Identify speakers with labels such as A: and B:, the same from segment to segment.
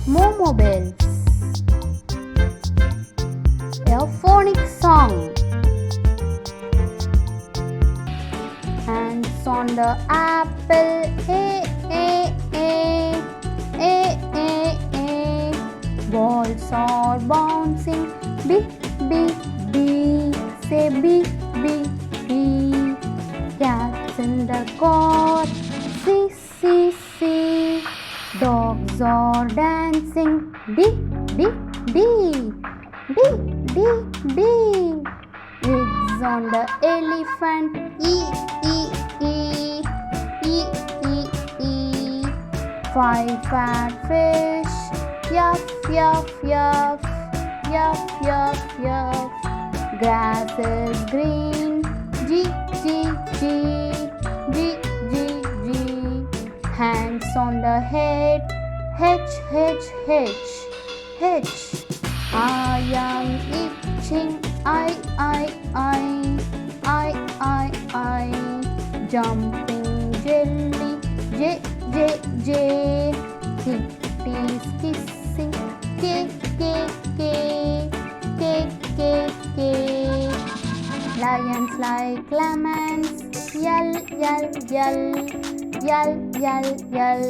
A: momobells. A phonic song. Hands on the apple, A, A, A, A, A, A. Balls are bouncing, B, B, B. Say B, B, B. Cats in the court, C, C, C. Dogs are dancing, D, D, D. D, D, D. Eggs on the elephant, E, E, E, E, E, E. 5 fat fish, Yuff, yuff, yuff, yuff, yuff, yuff. Grass is green, G, G, G, G, G, G. Hands on the head, H, H, H, H. I am itching, I, jumping jelly, J, J, J. Kitties kissing, K, K, K, K, K, K. Lions like lemons, L, L, L, L, L, L.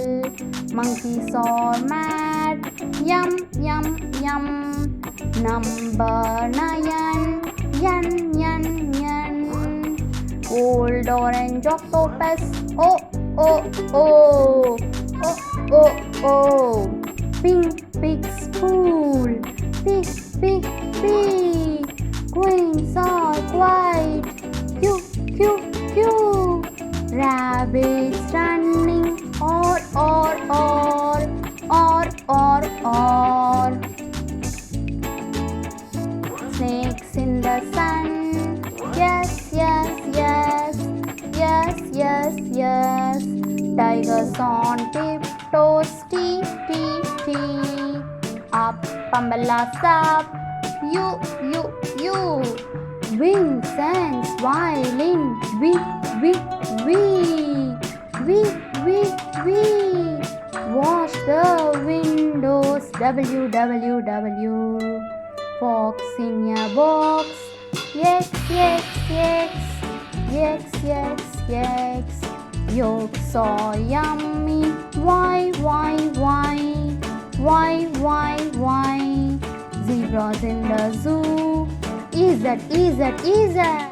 A: Monkeys are mad, Yum, yum, yum. Number 9, Yan, yan, yan. Old orange octopus, O, O, O, O, O, O. Pink pig's pool, P, P, P. Queens are quiet, Q, Q, Q. Rabbits running, or, Snakes in the sun, yes, yes, yes, yes, yes, yes. Tigers on tiptoes, T, T, T. Up, umberllas up, U, U, U. Vincent's violin, V, V, V, V, V, V. Wash the windows, W, W, W. Fox in your box, X, X, X, X, X, X. Yolks are yummy, Y, Y, Y, Y, Y, Y. Zebras in the zoo, Z, Z, Z.